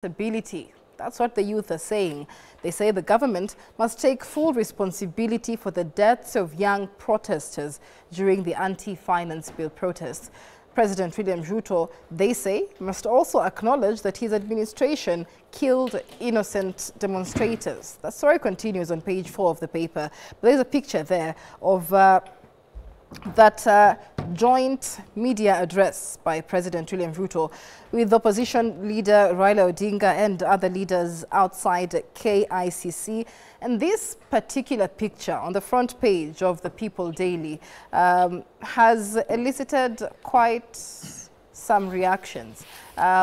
Responsibility. That's what the youth are saying. They say the government must take full responsibility for the deaths of young protesters during the anti-finance bill protests. President William Ruto, they say, must also acknowledge that his administration killed innocent demonstrators. The story continues on page 4 of the paper. There's a picture there of that joint media address by President William Ruto with opposition leader Raila Odinga and other leaders outside KICC. And this particular picture on the front page of the People Daily has elicited quite some reactions,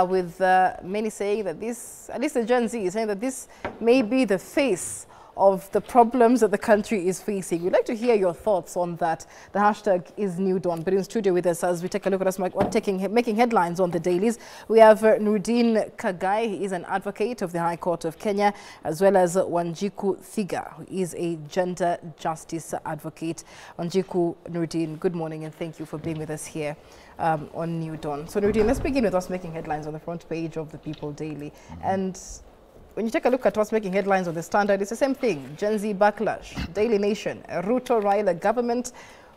with many saying that this, at least the Gen Z, is saying that this may be the face of the problems that the country is facing. We'd like to hear your thoughts on that. The hashtag is New Dawn. But in studio with us as we take a look at us making headlines on the dailies, we have Nurdin Kagai. He is an advocate of the High Court of Kenya, as well as Wanjiku Thiga, who is a gender justice advocate. Wanjiku, Nurdin, good morning and thank you for being with us here on New Dawn. So Nurdin, let's begin with us making headlines on the front page of the People Daily. And when you take a look at what's making headlines on the Standard, it's the same thing. Gen Z backlash, Daily Nation, Ruto Raila government.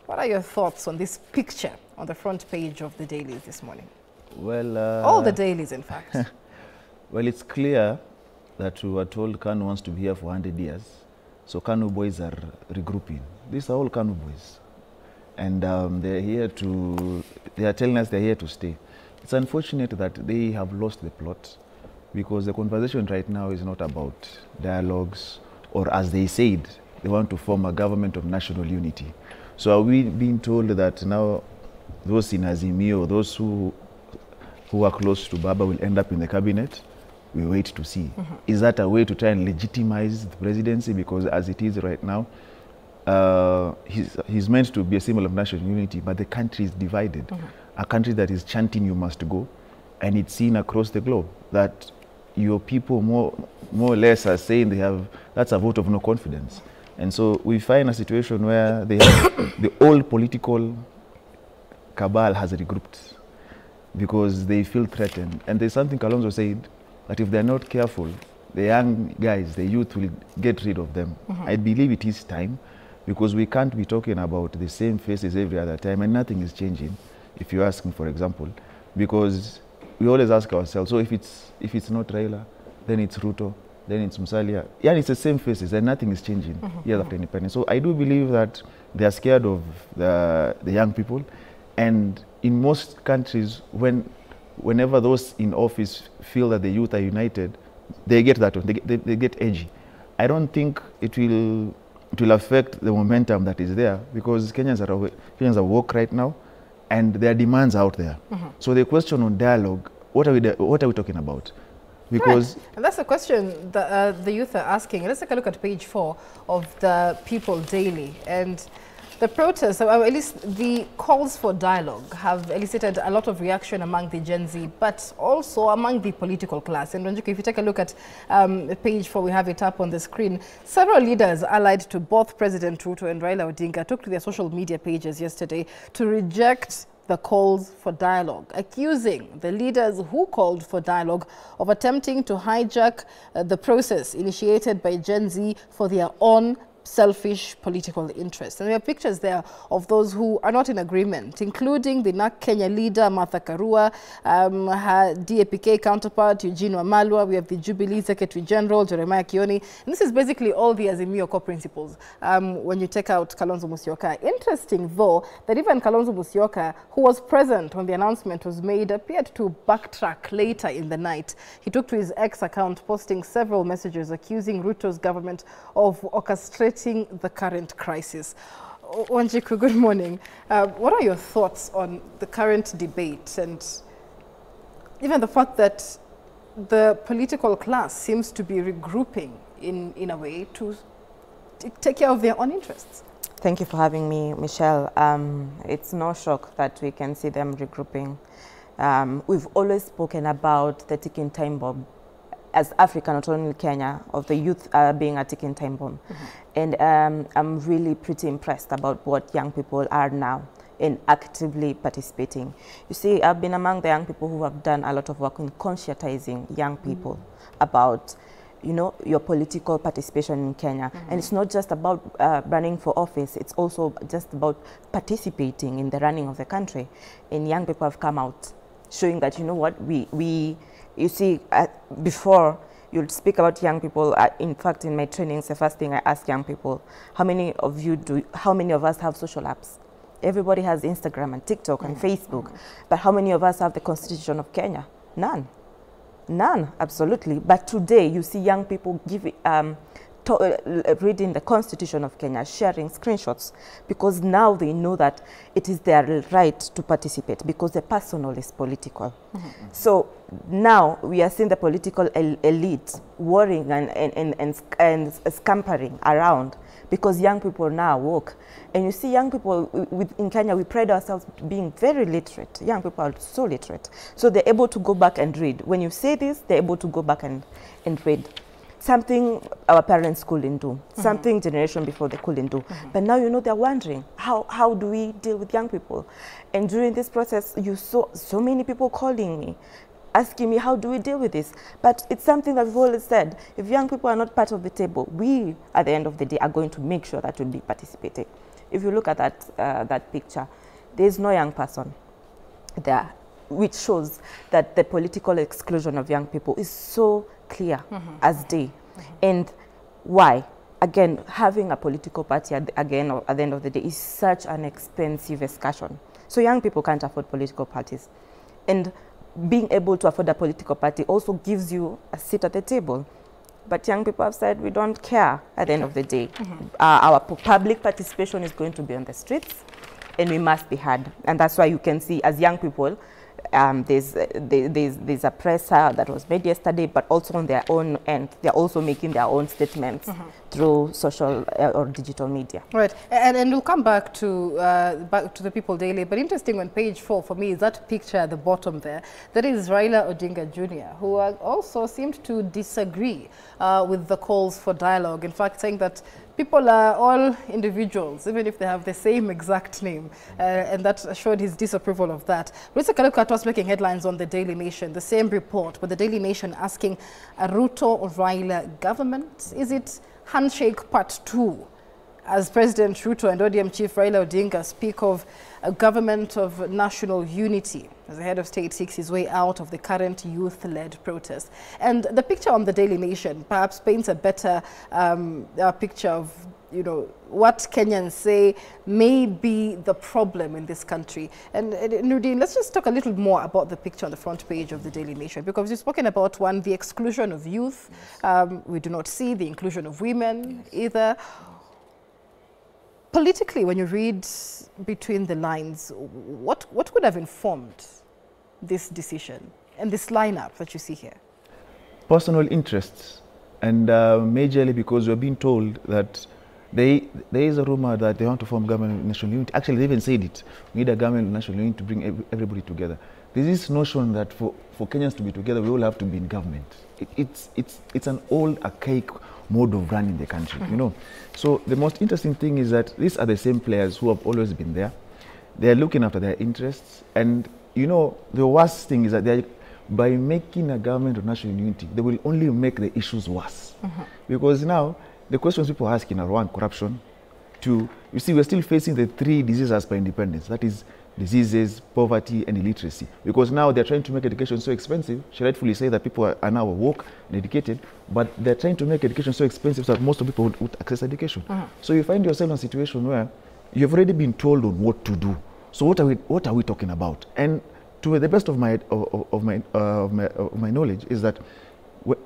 What are your thoughts on this picture on the front page of the dailies this morning? Well, all the dailies, in fact. Well, it's clear that we were told KANU wants to be here for 100 years. So KANU boys are regrouping. These are all KANU boys. And they're here to, they are telling us they're here to stay. It's unfortunate that they have lost the plot, because the conversation right now is not about dialogues, or as they said, they want to form a government of national unity. So are we being told that now those in Azimio, those who are close to Baba will end up in the cabinet? We wait to see. Is that a way to try and legitimize the presidency? Because as it is right now, he's meant to be a symbol of national unity, but the country is divided. A country that is chanting you must go, and it's seen across the globe that your people more or less are saying they have, that's a vote of no confidence. And so we find a situation where they have the old political cabal has regrouped because they feel threatened. And there's something Kalonzo said, that if they're not careful, the young guys, the youth will get rid of them. I believe it is time, because we can't be talking about the same faces every other time and nothing is changing, if you ask me, for example, because we always ask ourselves, so if it's not Raila, then it's Ruto, then it's Musalia. Yeah, it's the same faces and nothing is changing years after independence. So I do believe that they are scared of the young people. And in most countries, whenever those in office feel that the youth are united, they get that one, they get edgy. I don't think it will affect the momentum that is there, because Kenyans are woke right now, and there are demands out there. So the question on dialogue, what are we talking about? Because right. And that's the question that the youth are asking. Let's take a look at page 4 of the People Daily. And the protests, or at least the calls for dialogue, have elicited a lot of reaction among the Gen Z, but also among the political class. And Ranjiku, if you take a look at page 4, we have it up on the screen. Several leaders allied to both President Ruto and Raila Odinga took to their social media pages yesterday to reject the calls for dialogue, accusing the leaders who called for dialogue of attempting to hijack the process initiated by Gen Z for their own selfish political interests. And we have pictures there of those who are not in agreement, including the NARC Kenya leader Martha Karua, her DAPK counterpart Eugene Wamalwa. We have the Jubilee Secretary General Jeremiah Kioni. And this is basically all the Azimio core principles when you take out Kalonzo Musyoka. Interesting, though, that even Kalonzo Musyoka, who was present when the announcement was made, appeared to backtrack later in the night. He took to his X account, posting several messages accusing Ruto's government of orchestrating the current crisis. Wanjiku, good morning. What are your thoughts on the current debate and even the fact that the political class seems to be regrouping in a way to take care of their own interests? Thank you for having me, Michelle. It's no shock that we can see them regrouping. We've always spoken about the ticking time bomb as Africa, not only Kenya, of the youth being a ticking time bomb. And I'm really pretty impressed about what young people are now. in actively participating. You see, I've been among the young people who have done a lot of work in conscientizing young people about, you know, your political participation in Kenya. And it's not just about running for office, it's also just about participating in the running of the country. And young people have come out showing that, you know what, you see, before you'll speak about young people. In fact, in my trainings, the first thing I ask young people, how many of us have social apps? Everybody has Instagram and TikTok and Facebook, but how many of us have the Constitution of Kenya? None. None, absolutely. But today, you see young people reading the Constitution of Kenya, sharing screenshots, because now they know that it is their right to participate, because the personal is political. So now we are seeing the political elite worrying and scampering around, because young people now woke. And you see young people in Kenya, we pride ourselves being very literate. Young people are so literate. So they're able to go back and read. When you say this, they're able to go back and read. Something our parents couldn't do, something generation before they couldn't do. But now, you know, they're wondering, how do we deal with young people? And during this process, you saw so many people calling me, asking me, how do we deal with this? But it's something that we've always said, if young people are not part of the table, we, at the end of the day, are going to make sure that we'll be participating. If you look at that picture, there's no young person there, which shows that the political exclusion of young people is so clear as day. And why? Again, having a political party at the end of the day is such an expensive excursion. So young people can't afford political parties. And being able to afford a political party also gives you a seat at the table. But young people have said, we don't care at the end of the day. Our public participation is going to be on the streets, and we must be heard. And that's why you can see, as young people, there's a presser that was made yesterday, but also on their own end, they're also making their own statements through social or digital media. Right, and we'll come back to the People Daily. But interesting on page 4 for me is that picture at the bottom there. That is Raila Odinga Jr., who also seemed to disagree with the calls for dialogue. In fact, saying that people are all individuals, even if they have the same exact name, and that showed his disapproval of that. Risa Kalukat was making headlines on the Daily Nation, the same report, but the Daily Nation asking, a Ruto-Raila government, is it handshake part 2? As President Ruto and ODM Chief Raila Odinga speak of a government of national unity, as the head of state seeks his way out of the current youth-led protest. And the picture on the Daily Nation perhaps paints a better picture of, you know, what Kenyans say may be the problem in this country. And Nurdin, let's just talk a little more about the picture on the front page of the Daily Nation, because you've spoken about, one, the exclusion of youth. We do not see the inclusion of women either. Politically, when you read between the lines, what could have informed this decision and this lineup that you see here? Personal interests, and majorly because we're being told that there is a rumor that they want to form government of national unity. Actually, they even said it. We need a government of national unity to bring everybody together. There's this notion that for Kenyans to be together, we all have to be in government. It's an old, archaic mode of running the country, you know. So the most interesting thing is that these are the same players who have always been there. They're looking after their interests. And, you know, the worst thing is that by making a government of national unity, they will only make the issues worse. Because now, the questions people are asking are, 1, corruption. 2, you see, we're still facing the 3 diseases as per independence. That is diseases, poverty, and illiteracy. Because now they're trying to make education so expensive. She rightfully say that people are now woke and educated, but they're trying to make education so expensive so that most of people would access education. So you find yourself in a situation where you've already been told on what to do. So what are we talking about? And to the best of my knowledge is that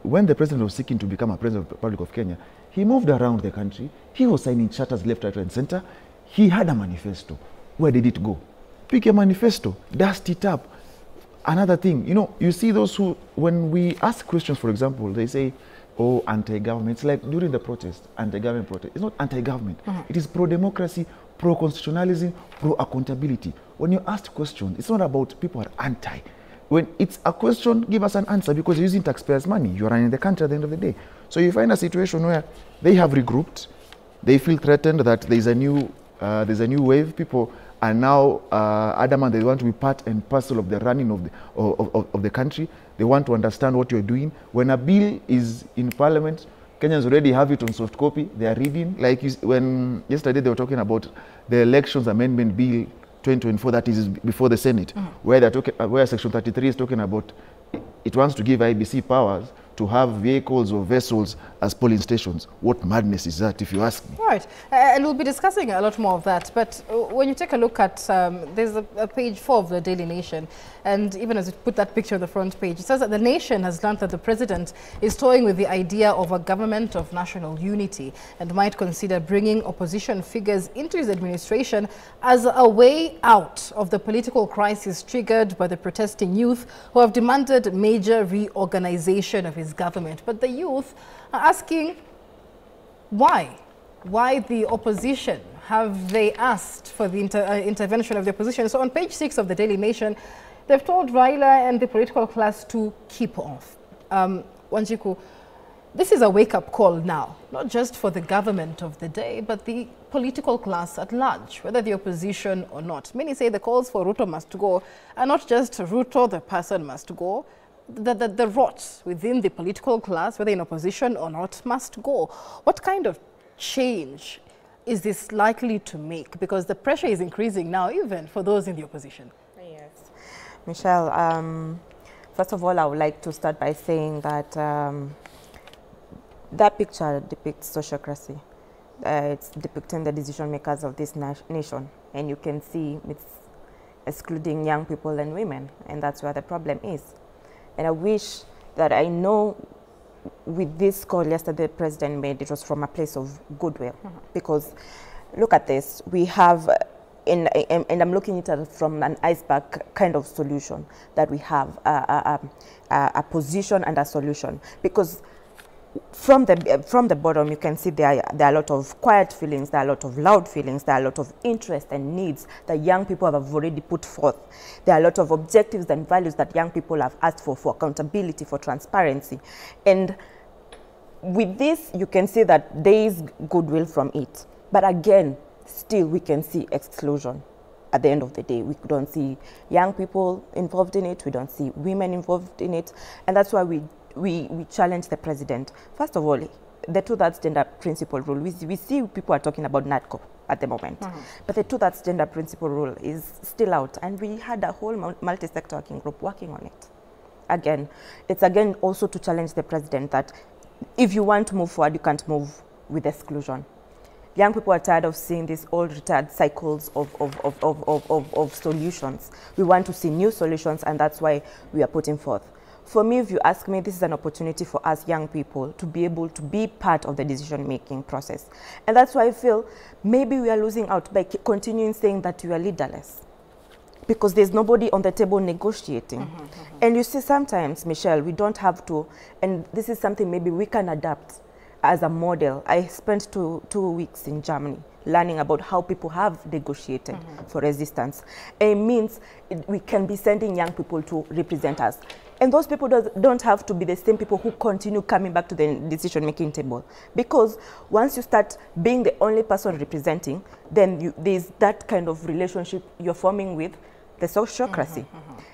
when the president was seeking to become a president of the Republic of Kenya, he moved around the country. He was signing charters left, right, and center. He had a manifesto. Where did it go? Pick a manifesto, dust it up. Another thing, you know, you see those who, when we ask questions, for example, they say, oh, anti-government. It's like during the protest, anti-government protest. It's not anti-government. It is pro-democracy, pro-constitutionalism, pro-accountability. When you ask questions, it's not about people are anti. When it's a question, give us an answer, because you're using taxpayers' money. You're running the country at the end of the day. So you find a situation where they have regrouped. They feel threatened that there's a new wave. People are now adamant they want to be part and parcel of the running of the country. They want to understand what you're doing. When a bill is in Parliament, Kenyans already have it on soft copy. They are reading. Like when yesterday they were talking about the Elections Amendment Bill 2024 that is before the Senate, where they're talking, where Section 33 is talking about it wants to give IBC powers to have vehicles or vessels as polling stations. What madness is that, if you ask me? Right, and we'll be discussing a lot more of that. But when you take a look at, there's a page 4 of the Daily Nation, and even as you put that picture on the front page, it says that the nation has learned that the president is toying with the idea of a government of national unity and might consider bringing opposition figures into his administration as a way out of the political crisis triggered by the protesting youth who have demanded major reorganization of his government. But the youth are asking why? Why the opposition? Have they asked for the intervention of the opposition? So on page 6 of the Daily Nation, they've told Raila and the political class to keep off. Wanjiku, this is a wake-up call now, not just for the government of the day, but the political class at large, whether the opposition or not. Many say the calls for Ruto must go are not just Ruto, the person must go. The rot within the political class, whether in opposition or not, must go. What kind of change is this likely to make? Because the pressure is increasing now, even for those in the opposition. Yes. Michelle, first of all, I would like to start by saying that that picture depicts sociocracy. It's depicting the decision makers of this nation. And you can see it's excluding young people and women. And that's where the problem is. And I wish that I know with this call yesterday the president made, it was from a place of goodwill. Because look at this, we have, and I'm looking at it from an iceberg kind of solution, that we have a position and a solution. Because from the bottom, you can see there are a lot of quiet feelings, there are a lot of loud feelings, there are a lot of interest and needs that young people have already put forth. There are a lot of objectives and values that young people have asked for accountability, for transparency. And with this, you can see that there is goodwill from it. But again, still we can see exclusion. At the end of the day, we don't see young people involved in it, we don't see women involved in it, and that's why we challenge the president. First of all, the 2/3 gender principle rule, we see people are talking about NADCO at the moment, but the 2/3 gender principle rule is still out, and we had a whole multi-sector working group working on it. Again, it's again also to challenge the president that if you want to move forward, you can't move with exclusion. Young people are tired of seeing these old retired cycles of solutions. We want to see new solutions, and that's why we are putting forth. For me, if you ask me, this is an opportunity for us young people to be able to be part of the decision-making process. And that's why I feel maybe we are losing out by continuing saying that we are leaderless. Because there's nobody on the table negotiating. And you see, sometimes, Michelle, we don't have to, and this is something maybe we can adapt as a model. I spent two weeks in Germany learning about how people have negotiated for resistance. It means we can be sending young people to represent us. And those people don't have to be the same people who continue coming back to the decision-making table. Because once you start being the only person representing, then there's that kind of relationship you're forming with the sociocracy.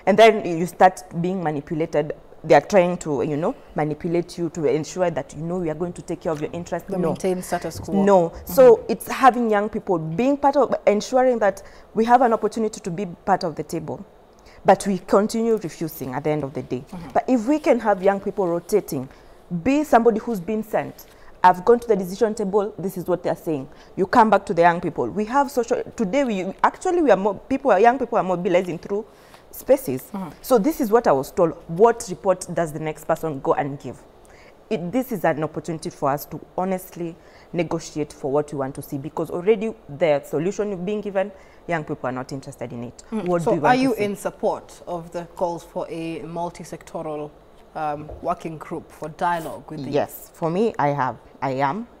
And then you start being manipulated. They are trying to, you know, manipulate you to ensure that, you know, we are going to take care of your interests. To maintain status quo. No. So it's having young people being part of, ensuring that we have an opportunity to be part of the table. But we continue refusing at the end of the day. But if we can have young people rotating, be somebody who's been sent. I've gone to the decision table, this is what they're saying. You come back to the young people. We have social, today we are more, young people are mobilizing through spaces. So this is what I was told. What report does the next person go and give? This is an opportunity for us to honestly negotiate for what we want to see, because already the solution being given, young people are not interested in it. So are you in support of the calls for a multi-sectoral working group for dialogue with the Yes, for me, I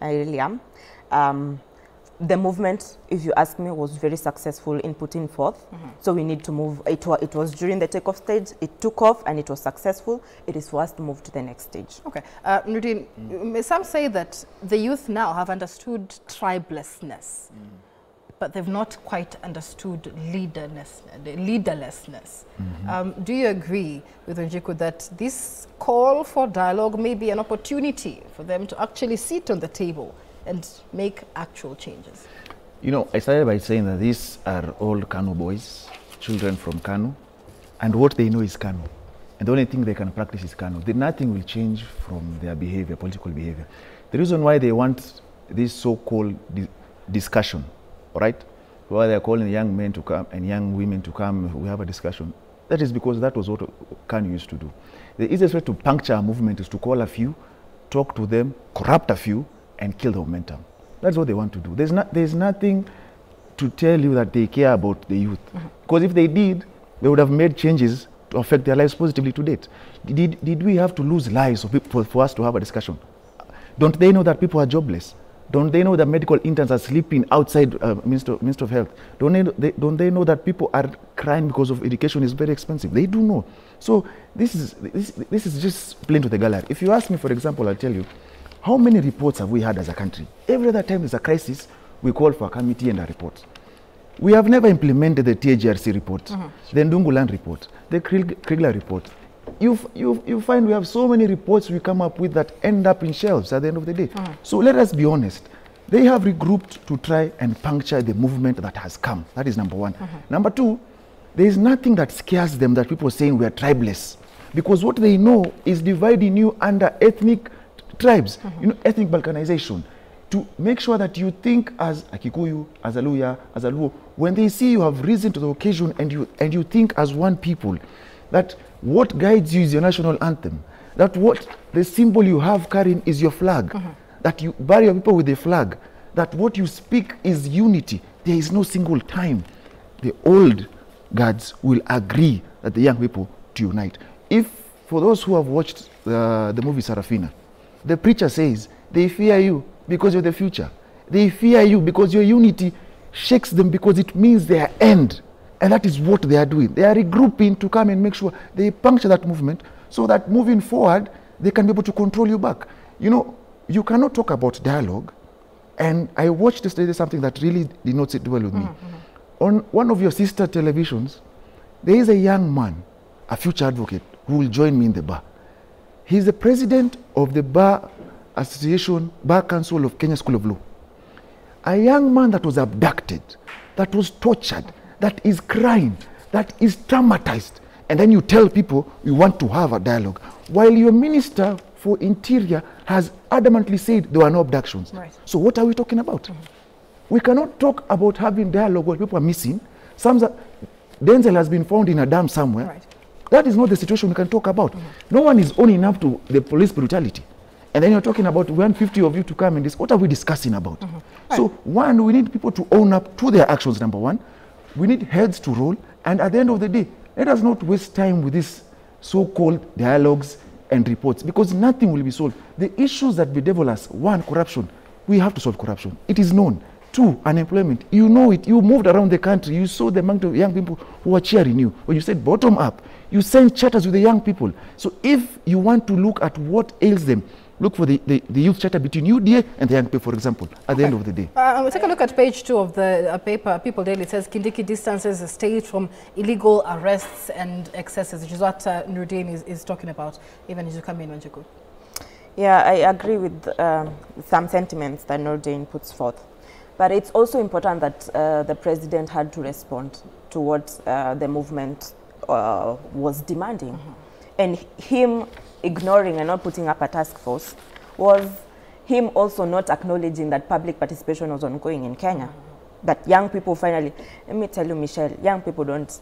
really am. The movement, if you ask me, was very successful in putting forth. So we need to move. It was during the takeoff stage, it took off and it was successful. It is for us to move to the next stage. Okay. Nurdin, some say that the youth now have understood tribelessness. but they've not quite understood leaderlessness. Do you agree with Njiku that this call for dialogue may be an opportunity for them to actually sit on the table and make actual changes? You know, I started by saying that these are all Kanu boys, children from Kanu, and what they know is Kanu. And the only thing they can practice is Kanu. Nothing will change from their behavior, political behavior. The reason why they want this so-called discussion, all right, why they're calling young men to come and young women to come, we have a discussion, that is because that was what Kanu used to do. The easiest way to puncture a movement is to call a few, talk to them, corrupt a few, and kill the momentum. That's what they want to do. There's nothing to tell you that they care about the youth. Because if they did, they would have made changes to affect their lives positively to date. Did we have to lose lives for us to have a discussion? Don't they know that people are jobless? Don't they know that medical interns are sleeping outside Minister of Health? Don't they know that people are crying because of education is very expensive? They do know. So this is just plain to the gallery. If you ask me, for example, I'll tell you, how many reports have we had as a country? Every other time there's a crisis, we call for a committee and a report. We have never implemented the TAGRC report, the Ndunguland report, the Kriegler report. You find we have so many reports we come up with that end up in shelves at the end of the day. So let us be honest. They have regrouped to try and puncture the movement that has come. That is number one. Number two, there is nothing that scares them that people are saying we are tribeless. Because what they know is dividing you under ethnic tribes, you know, ethnic balkanization, to make sure that you think as a Kikuyu, as a Luya, as a Luo, when they see you have risen to the occasion and you think as one people, that what guides you is your national anthem, that what the symbol you have carrying is your flag, that you bury your people with the flag, that what you speak is unity. There is no single time the old guards will agree that the young people to unite. If, for those who have watched the movie Sarafina, the preacher says, they fear you because you're the future. They fear you because your unity shakes them because it means their end. And that is what they are doing. They are regrouping to come and make sure they puncture that movement so that moving forward, they can be able to control you back. You know, you cannot talk about dialogue. And I watched yesterday something that really did not sit well with me. On one of your sister televisions, there is a young man, a future advocate, who will join me in the bar. He's the president of the Bar Association, Bar Council of Kenya School of Law. A young man that was abducted, that was tortured, that is crying, that is traumatized. And then you tell people you want to have a dialogue. While your Minister for Interior has adamantly said there were no abductions. Right. So what are we talking about? We cannot talk about having dialogue while people are missing. Denzel has been found in a dam somewhere. Right. That is not the situation we can talk about. No one is owning up to the police brutality. And then you're talking about 150 of you to come and this. What are we discussing about? So one, we need people to own up to their actions, number one. We need heads to roll. And at the end of the day, let us not waste time with these so-called dialogues and reports, because nothing will be solved. The issues that bedevil us, one, corruption. We have to solve corruption. It is known. Two, unemployment. You know it. You moved around the country. You saw the amount of young people who are cheering you. When you said bottom up, you send charters with the young people. So if you want to look at what ails them, look for the youth charter between UDA and the young people, for example, at the end of the day. We'll take a look at page 2 of the paper, People Daily. It says Kindiki distances the state from illegal arrests and excesses, which is what Nuruddin is talking about, even as you come in, Njiku. Yeah, I agree with some sentiments that Nuruddin puts forth. But it's also important that the president had to respond to what the movement was demanding. And him ignoring and not putting up a task force was him also not acknowledging that public participation was ongoing in Kenya. That young people finally, let me tell you, Michelle, young people don't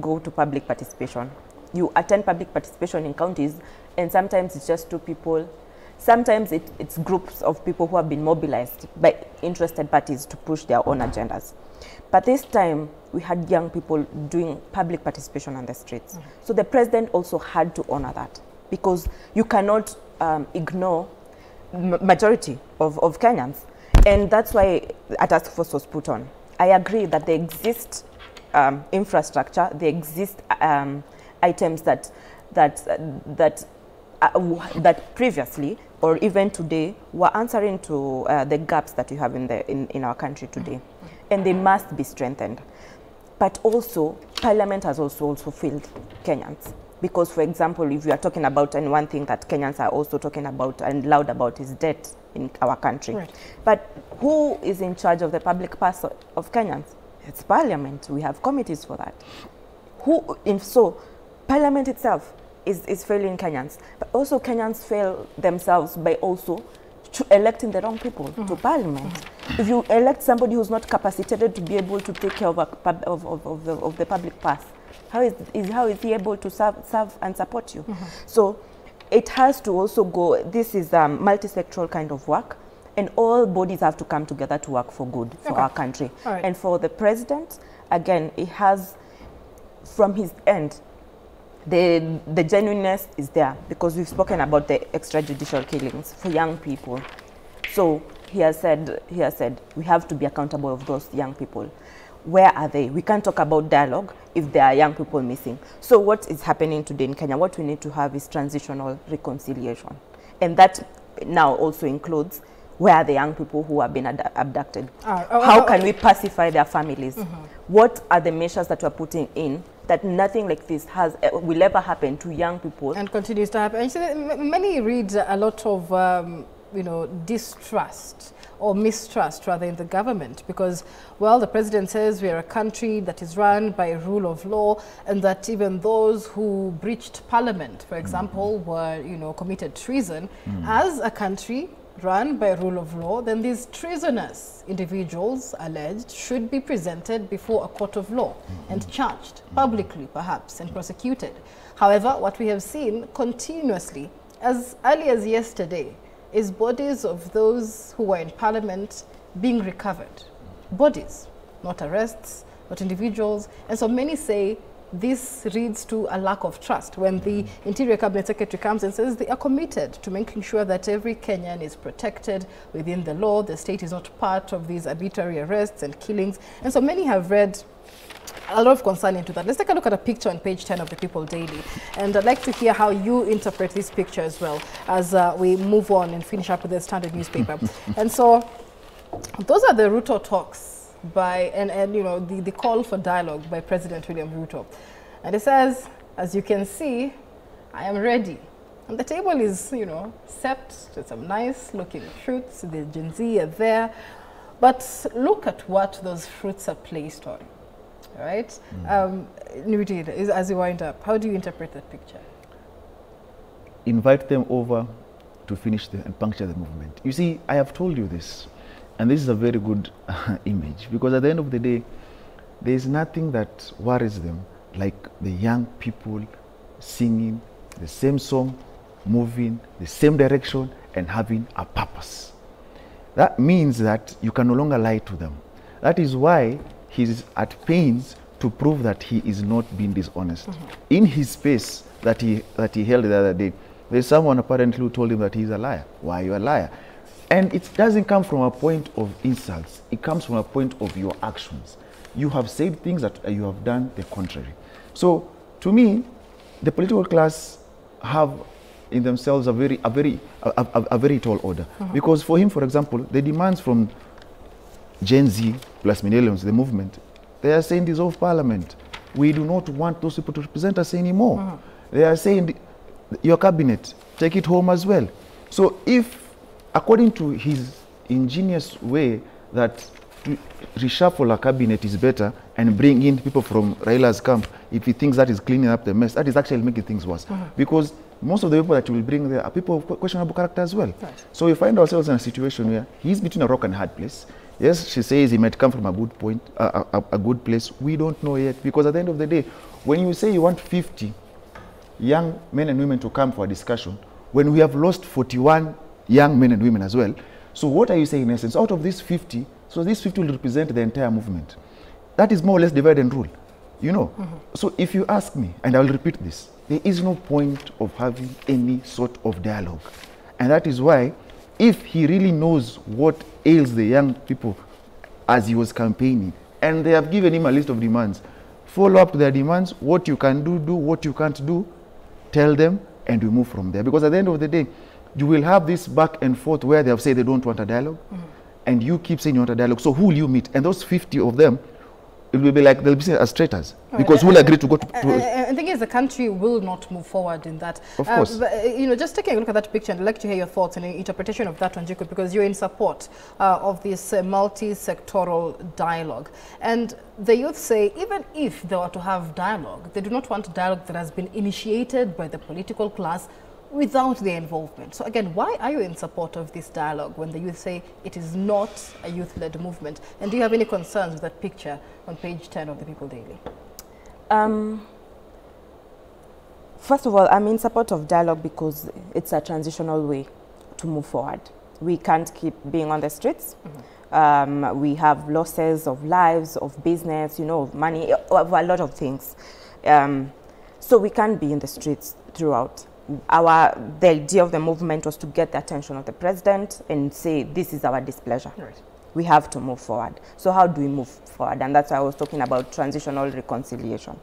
go to public participation. You attend public participation in counties, and sometimes it's just 2 people. Sometimes it's groups of people who have been mobilized by interested parties to push their own agendas. But this time, we had young people doing public participation on the streets. So the president also had to honor that, because you cannot ignore majority of Kenyans. And that's why a task force was put on. I agree that there exists infrastructure, there exist items that previously or even today were answering to the gaps that we have in our country today. and they must be strengthened. But also, Parliament has also failed Kenyans. Because, for example, if you are talking about, and one thing that Kenyans are also talking about and loud about is debt in our country. Right. But who is in charge of the public purse of Kenyans? It's Parliament. We have committees for that. So, Parliament itself is failing Kenyans. But also Kenyans fail themselves by also electing the wrong people to Parliament. If you elect somebody who's not capacitated to be able to take care of the public purse, how is he able to serve and support you? So it has to also go, this is a multi-sectoral kind of work, and all bodies have to come together to work for good for our country. Right. And for the president, again, it has, from his end, the genuineness is there, because we've spoken about the extrajudicial killings for young people. So he has said we have to be accountable of those young people. Where are they? We can't talk about dialogue if there are young people missing. So what is happening today in Kenya, what we need to have is transitional reconciliation. And that now also includes where are the young people who have been abducted? How can we pacify their families? What are the measures that we're putting in that nothing like this will ever happen to young people? And continues to happen. And you see, many read a lot of distrust or mistrust rather in the government, because, well, the president says we are a country that is run by a rule of law, and that even those who breached parliament, for example, were, committed treason. As a country run by a rule of law, then these treasonous individuals alleged should be presented before a court of law and charged publicly, perhaps, and prosecuted. However, what we have seen continuously, as early as yesterday, is bodies of those who were in parliament being recovered. Bodies, not arrests, not individuals. And so many say this leads to a lack of trust when the Interior Cabinet Secretary comes and says they are committed to making sure that every Kenyan is protected within the law. The state is not part of these arbitrary arrests and killings. And so many have read a lot of concern into that. Let's take a look at a picture on page 10 of the People Daily. And I'd like to hear how you interpret this picture as well as we move on and finish up with the Standard newspaper. And so those are the Ruto talks by, the call for dialogue by President William Ruto. And it says, as you can see, I am ready. And the table is, set with some nice looking fruits. The Gen Z are there. But look at what those fruits are placed on. Right? As you wind up, how do you interpret that picture? Invite them over to finish and puncture the movement. You see, I have told you this, and this is a very good image, because at the end of the day, there is nothing that worries them like the young people singing the same song, moving the same direction, and having a purpose. That means that you can no longer lie to them. That is why he's at pains to prove that he is not being dishonest. In his space that he held the other day, there's someone apparently who told him that he's a liar. Why are you a liar? And it doesn't come from a point of insults. It comes from a point of your actions. You have said things that you have done the contrary. So, to me, the political class have in themselves a very tall order. Because for him, for example, the demands from Gen Z plus millennials, the movement, they are saying dissolve parliament. We do not want those people to represent us anymore. They are saying your cabinet, take it home as well. So if, according to his ingenious way that to reshuffle a cabinet is better and bring in people from Raila's camp, if he thinks that is cleaning up the mess, that is actually making things worse. Because most of the people that you will bring there are people of questionable character as well. Right. So we find ourselves in a situation where he's between a rock and a hard place. Yes, she says he might come from a good point, a good place. We don't know yet, because at the end of the day, when you say you want 50 young men and women to come for a discussion, when we have lost 41 young men and women as well, so what are you saying in essence? Out of these 50, so these 50 will represent the entire movement. That is more or less divide and rule, So if you ask me, and I will repeat this, there is no point of having any sort of dialogue. And that is why, if he really knows what ails the young people as he was campaigning, and they have given him a list of demands, follow up to their demands, what you can do, what you can't do, tell them, and we move from there. Because at the end of the day, you will have this back and forth where they have said they don't want a dialogue, and you keep saying you want a dialogue, so who will you meet? And those 50 of them, it will be like they'll be seen as traitors, because who will agree to go to... I think the country will not move forward in that. Of course. But, you know, just taking a look at that picture, and I'd like to hear your thoughts and your interpretation of that, Wanjiku, because you're in support of this multi-sectoral dialogue. And the youth say, even if they were to have dialogue, they do not want dialogue that has been initiated by the political class without their involvement. So again, why are you in support of this dialogue when the youth say it is not a youth-led movement? And do you have any concerns with that picture on page 10 of the People Daily? First of all, I'm in support of dialogue because it's a transitional way to move forward. We can't keep being on the streets. We have losses of lives, of business, you know, of money, of a lot of things. So we can't be in the streets throughout. The idea of the movement was to get the attention of the president and say, this is our displeasure. Right. We have to move forward. So how do we move forward? And that's why I was talking about transitional reconciliation.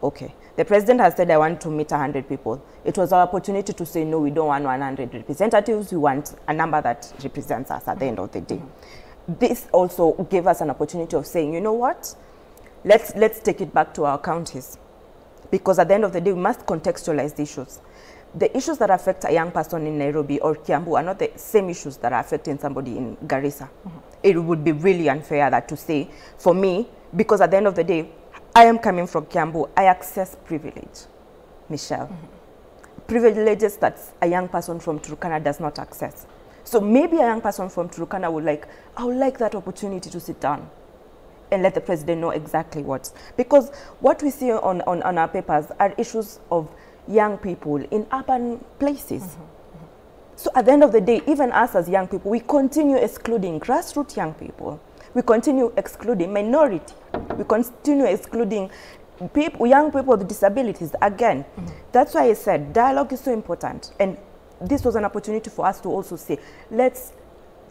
Okay, the president has said, I want to meet 100 people. It was our opportunity to say, no, we don't want 100 representatives. We want a number that represents us at the end of the day. This also gave us an opportunity of saying, you know what? Let's take it back to our counties. Because at the end of the day, we must contextualize the issues. The issues that affect a young person in Nairobi or Kiambu are not the same issues that are affecting somebody in Garissa. It would be really unfair that to say, for me, because at the end of the day, I am coming from Kiambu, I access privilege, Michelle. Privileges that a young person from Turkana does not access. So maybe a young person from Turkana would like, I would like that opportunity to sit down and let the president know exactly what. Because what we see on our papers are issues of young people in urban places. So at the end of the day, even us as young people, we continue excluding grassroots young people. We continue excluding minority. We continue excluding people, young people with disabilities. Again, that's why I said dialogue is so important. And this was an opportunity for us to also say, let's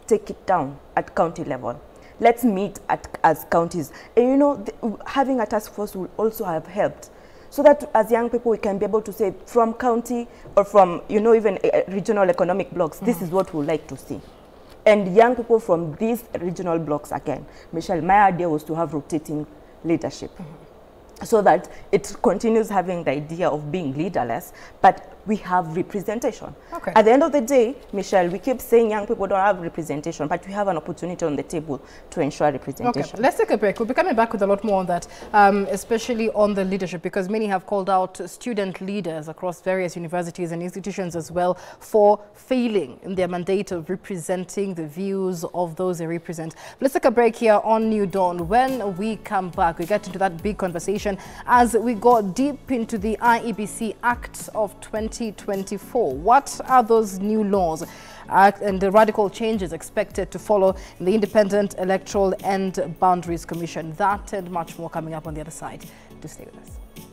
take it down at county level. Let's meet as counties. And you know, having a task force will also have helped. So that as young people, we can be able to say from county or from, you know, even regional economic blocks, this is what we would like to see. And young people from these regional blocks, again, Michelle, my idea was to have rotating leadership. So that it continues having the idea of being leaderless, but we have representation. Okay. At the end of the day, Michelle, we keep saying young people don't have representation, but we have an opportunity on the table to ensure representation. Okay, let's take a break. We'll be coming back with a lot more on that, especially on the leadership, because many have called out student leaders across various universities and institutions as well for failing in their mandate of representing the views of those they represent. Let's take a break here on New Dawn. When we come back, we get into that big conversation as we go deep into the IEBC Act of 2024. What are those new laws and the radical changes expected to follow in the Independent Electoral and Boundaries Commission? That and much more coming up on the other side. Do stay with us.